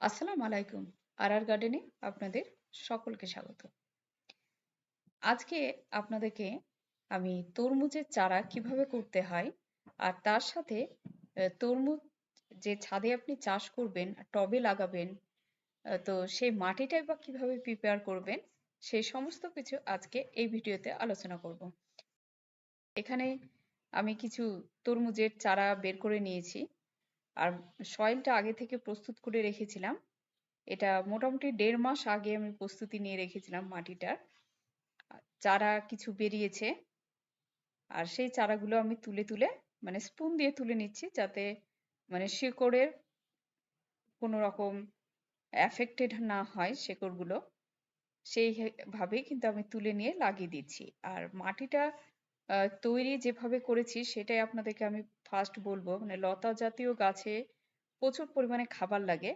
আসসালামু আলাইকুম। আর গার্ডেনে আপনাদের সকলকে স্বাগত। আজকে আপনাদেরকে আমি তরমুজের চারা কিভাবে করতে হয় আর তার সাথে তরমুজ যে ছাদে আপনি চাষ করবেন, টবে লাগাবেন, তো সেই মাটিটাই বা কিভাবে প্রিপেয়ার করবেন সেই সমস্ত কিছু আজকে এই ভিডিওতে আলোচনা করব। এখানে আমি কিছু তরমুজের চারা বের করে নিয়েছি আর সয়েলটা আগে থেকে প্রস্তুত করে রেখেছিলাম। এটা মোটামুটি ১.৫ মাস আগে আমি প্রস্তুতি নিয়ে রেখেছিলাম মাটিটার। চারা কিছু বেরিয়েছে আর সেই চারাগুলো আমি তুলে তুলে মানে স্পুন দিয়ে তুলে নিচ্ছি যাতে মানে শিকড়ের কোনো রকম অ্যাফেক্টেড না হয় শিকড়গুলো। ভাবেই কিন্তু আমি তুলে নিয়ে লাগিয়ে দিচ্ছি। আর মাটিটা তৈরি যেভাবে করেছি সেটাই আপনাদেরকে আমি ফার্স্ট বলবো। মানে লতা জাতীয় গাছে প্রচুর পরিমাণে খাবার লাগে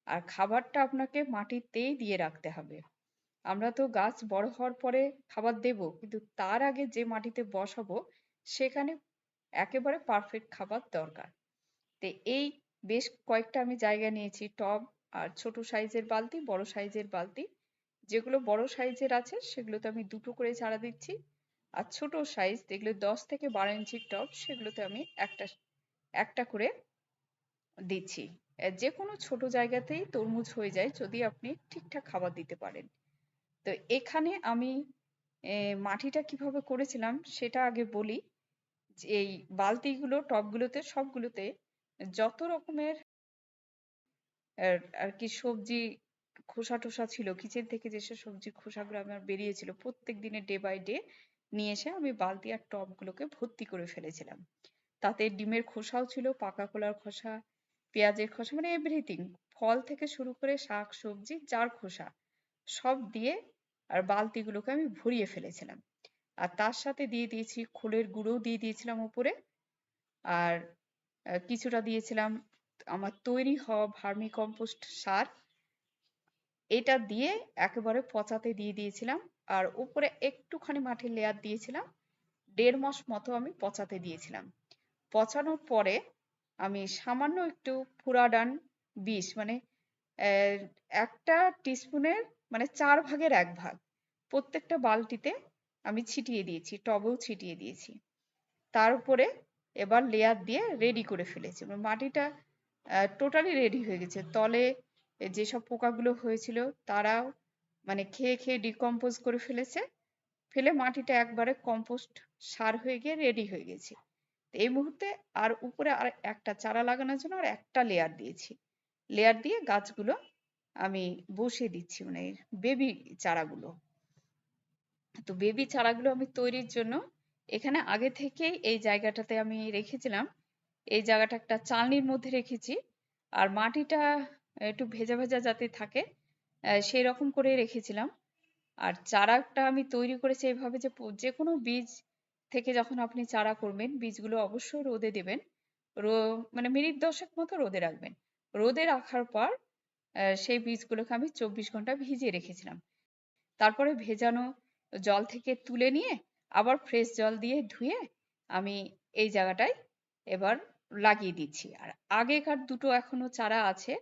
আর খাবারটা আপনাকে মাটিতেই দিয়ে রাখতে হবে। আমরা তো গাছ বড় হওয়ার পরে খাবার দেব, কিন্তু তার আগে যে মাটিতে বসাবো সেখানে একেবারে পারফেক্ট খাবার দরকার। তো এই বেশ কয়েকটা আমি জায়গা নিয়েছি, টব আর ছোট সাইজের বালতি, বড় সাইজের বালতি। যেগুলো বড় সাইজের আছে সেগুলোতে আমি ২টো করে চারা দিচ্ছি আর ছোট সাইজ যেগুলো ১০ থেকে ১২ ইঞ্চির টব সেগুলোতে আমি একটা একটা করে দিচ্ছি। যে কোনো ছোট জায়গাতেই তরমুজ হয়ে যায় যদি আপনি ঠিকঠাক খাবার দিতে পারেন। তো এখানে আমি মাটিটা কিভাবে করেছিলাম সেটা আগে বলি। যে এই বালতিগুলো টবগুলোতে সবগুলোতে যত রকমের আর কি সবজি খোসা টোসা ছিল কিচেন থেকে যেসব সবজি খোসাগুলো আমার বেরিয়েছিল প্রত্যেক দিনে ডে বাই ডে নিয়ে এসে আমি বালতি আর টবগুলোকে ভর্তি করে ফেলেছিলাম। তাতে ডিমের খোসাও ছিল, পাকা কলার খোসা, পেঁয়াজের খোসা, মানে এভরিথিং, ফল থেকে শুরু করে শাক সবজি যার খোসা সব দিয়ে আর বালতিগুলোকে আমি ভরিয়ে ফেলেছিলাম। আর তার সাথে দিয়ে দিয়েছি খোলের গুঁড়োও দিয়ে দিয়েছিলাম উপরে। আর কিছুটা দিয়েছিলাম আমার তৈরি হওয়া ভার্মি কম্পোস্ট সার। এটা দিয়ে একেবারে পচাতে দিয়ে দিয়েছিলাম আর উপরে একটুখানি মাটির লেয়ার দিয়েছিলাম। ১.৫ মাস মতো আমি পচাতে দিয়েছিলাম। পচানোর পরে আমি সামান্য একটু ফুরাডান বিষ মানে আহ, একটা টিস্পুনের মানে ৪ ভাগের ১ ভাগ প্রত্যেকটা বালতিতে আমি ছিটিয়ে দিয়েছি, টবেও ছিটিয়ে দিয়েছি। তার উপরে এবার লেয়ার দিয়ে রেডি করে ফেলেছি। মানে মাটিটা টোটালি রেডি হয়ে গেছে। তলে যেসব পোকাগুলো হয়েছিল তারাও মানে খেয়ে খেয়ে ডিকম্পোজ করে ফেলেছে। ফেলে মাটিটা একবারে কম্পোস্ট সার হয়ে গিয়ে রেডি হয়ে গেছে। এই মুহূর্তে আর উপরে আর একটা চারা লাগানোর জন্য আর একটা লেয়ার দিয়েছি। লেয়ার দিয়ে গাছগুলো আমি বসিয়ে দিচ্ছি, মানে বেবি চারাগুলো। তো বেবি চারাগুলো আমি তৈরির জন্য এখানে আগে থেকেই এই জায়গাটাতে আমি রেখেছিলাম। এই জায়গাটা একটা চালনির মধ্যে রেখেছি আর মাটিটা একটু ভেজা ভেজা যাতে থাকে সেই রকম করে রেখেছিলাম। আর চারাটা আমি তৈরি করেছি এইভাবে যে যে কোনো বীজ থেকে যখন আপনি চারা করবেন বীজগুলো অবশ্যই রোদে দেবেন। মানে মিনিট ১০ মতো রোদে রাখবেন। রোদে রাখার পর সেই বীজগুলোকে আমি ২৪ ঘন্টা ভিজিয়ে রেখেছিলাম। তারপরে ভেজানো জল থেকে তুলে নিয়ে আবার ফ্রেশ জল দিয়ে ধুয়ে আমি এই জায়গাটায় এবার লাগিয়ে দিচ্ছি। আর আগেকার দুটো এখনো চারা আছে।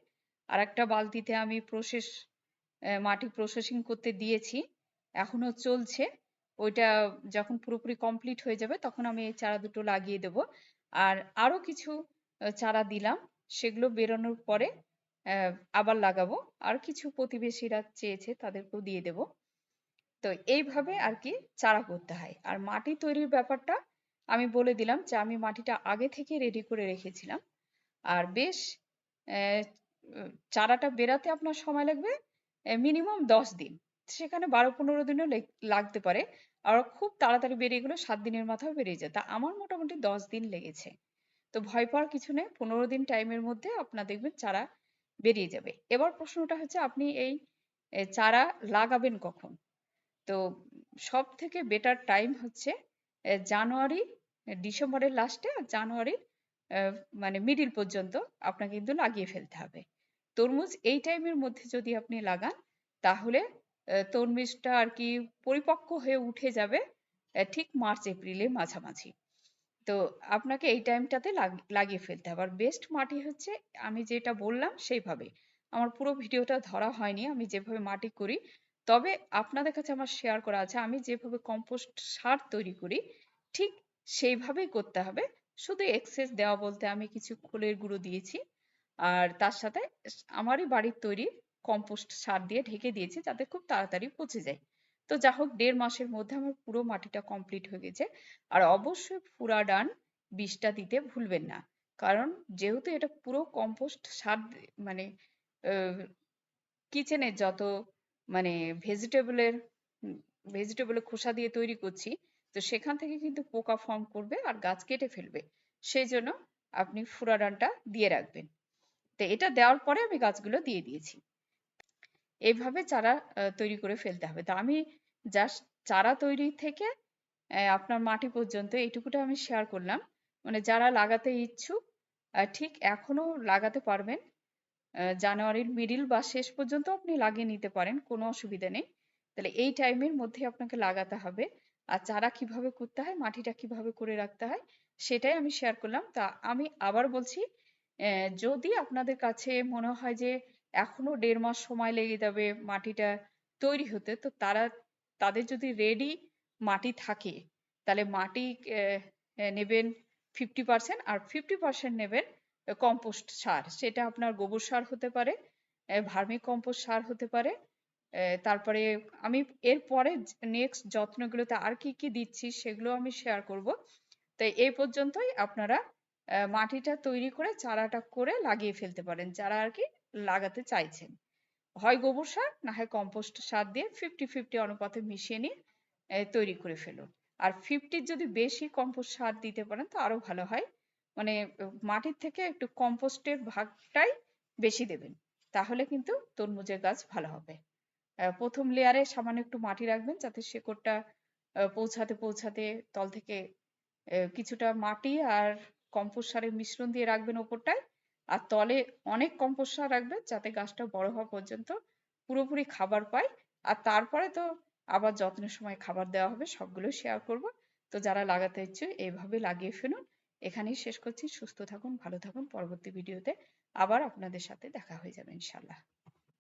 আর একটা বালতিতে আমি মাটি প্রসেসিং করতে দিয়েছি, এখনো চলছে। ওইটা যখন পুরোপুরি কমপ্লিট হয়ে যাবে তখন আমি এই চারা দুটো লাগিয়ে দেব। আর আরো কিছু চারা দিলাম, সেগুলো বেরোনোর পরে আবার লাগাবো। আর কিছু প্রতিবেশীরা চেয়েছে তাদেরকেও দিয়ে দেব। তো এইভাবে আর কি চারা করতে হয়। আর মাটি তৈরির ব্যাপারটা আমি বলে দিলাম যে আমি মাটিটা আগে থেকে রেডি করে রেখেছিলাম। আর বেশ আহ, চারাটা বেরাতে আপনার সময় লাগবে মিনিমাম ১০ দিন, সেখানে ১২-১৫ দিনও লাগতে পারে। আর খুব তাড়াতাড়ি বেরিয়ে গেলে ৭ দিনের মাথায় বেরিয়ে যায়। তা আমার মোটামুটি ১০ দিন লেগেছে। তো ভয় পাওয়ার কিছু নেই, ১৫ দিন টাইমের মধ্যে আপনার দেখবেন চারা বেরিয়ে যাবে। এবার প্রশ্নটা হচ্ছে আপনি এই চারা লাগাবেন কখন? তো সব থেকে বেটার টাইম হচ্ছে জানুয়ারি, ডিসেম্বরের লাস্টে আর জানুয়ারির আহ, মানে মিডিল পর্যন্ত আপনাকে কিন্তু লাগিয়ে ফেলতে হবে। তরমুজ এই টাইমের মধ্যে যদি আপনি লাগান তাহলে তরমুজটা আর কি পরিপক্ক হয়ে উঠে যাবে ঠিক মার্চ এপ্রিলের মাঝামাঝি। তো আপনাকে এই টাইমটাতে লাগিয়ে ফেলতে হবে। আর বেস্ট মাটি হচ্ছে আমি যেটা বললাম সেইভাবে। আমার পুরো ভিডিওটা ধরা হয়নি আমি যেভাবে মাটি করি। তবে আপনাদের কাছে আমার শেয়ার করা আছে আমি যেভাবে কম্পোস্ট সার তৈরি করি ঠিক সেইভাবেই করতে হবে। শুধু এক্সেস দেওয়া বলতে আমি কিছু খোলের গুঁড়ো দিয়েছি। আর তার সাথে আমারই বাড়ির তৈরি কম্পোস্ট সার দিয়ে ঢেকে দিয়েছি যাতে খুব তাড়াতাড়ি পচে যায়। তো যা হোক ১.৫ মাসের মধ্যে আমার পুরো মাটিটা কমপ্লিট হয়ে গেছে। আর অবশ্যই ফুরাডান বিষটা দিতে ভুলবেন না। কারণ যেহেতু এটা পুরো কম্পোস্ট সার মানে কিচেনের যত মানে ভেজিটেবলের ভেজিটেবলের খোসা দিয়ে তৈরি করছি, তো সেখান থেকে কিন্তু পোকা ফর্ম করবে আর গাছ কেটে ফেলবে। সেই জন্য আপনি ফুরাডানটা দিয়ে রাখবেন। তো এটা দেওয়ার পরে আমি গাছগুলো দিয়ে দিয়েছি। এইভাবে চারা তৈরি করে ফেলতে হবে। তো আমি জাস্ট চারা তৈরি থেকে আপনার মাটি পর্যন্ত এইটুকুটা আমি শেয়ার করলাম। মানে যারা লাগাতে ইচ্ছুক ঠিক এখনো লাগাতে পারবেন। জানুয়ারির মিডল বা শেষ পর্যন্ত আপনি লাগিয়ে নিতে পারেন, কোনো অসুবিধা নেই। তাহলে এই টাইমের মধ্যে আপনাকে লাগাতে হবে। আর চারা কিভাবে করতে হয়, মাটিটা কিভাবে করে রাখতে হয়, সেটাই আমি শেয়ার করলাম। তা আমি আবার বলছি, যদি আপনাদের কাছে মনে হয় যে এখনো ১.৫ মাস সময় লেগে যাবে মাটিটা তৈরি হতে, তো তাদের যদি রেডি মাটি থাকে, তাহলে মাটি নেবেন 50% আর 50% নেবেন কম্পোস্ট সার। সেটা আপনার গোবর সার হতে পারে, ভার্মি কম্পোস্ট সার হতে পারে। তারপরে আমি এরপরে নেক্সট যত্নগুলোতে আর কি কি দিচ্ছি সেগুলো আমি শেয়ার করব। তাই এই পর্যন্তই আপনারা মাটিটা তৈরি করে চারাটা করে লাগিয়ে ফেলতে পারেন যারা আর কি লাগাতে চাইছেন। হয় গোবর সার না হয় কম্পোস্ট সার দিয়ে 50-50 অনুপাতে মিশিয়ে নিয়ে তৈরি করে ফেলুন। আর 50 যদি বেশি কম্পোস্ট সার দিতে পারেন তো আরো ভালো হয়। মানে মাটির থেকে একটু কম্পোস্টের ভাগটাই বেশি দেবেন, তাহলে কিন্তু তরমুজের গাছ ভালো হবে। প্রথম লেয়ারে সামান্য একটু মাটি রাখবেন যাতে শেকড়টা পৌঁছাতে পৌঁছাতে তল থেকে কিছুটা মাটি আর কম্পোস্ট সারের মিশ্রণ দিয়ে রাখবেন ওপরটায়। আর তলে অনেক কম্পোস্ট সার রাখবেন যাতে গাছটা বড় হওয়া পর্যন্ত পুরোপুরি খাবার পায়। আর তারপরে তো আবার যত্নের সময় খাবার দেওয়া হবে, সবগুলো শেয়ার করব। তো যারা লাগাতে ইচ্ছুক এইভাবে লাগিয়ে ফেলুন। এখানেই শেষ করছি। সুস্থ থাকুন, ভালো থাকুন। পরবর্তী ভিডিওতে আবার আপনাদের সাথে দেখা হয়ে যাবে ইনশাল্লাহ।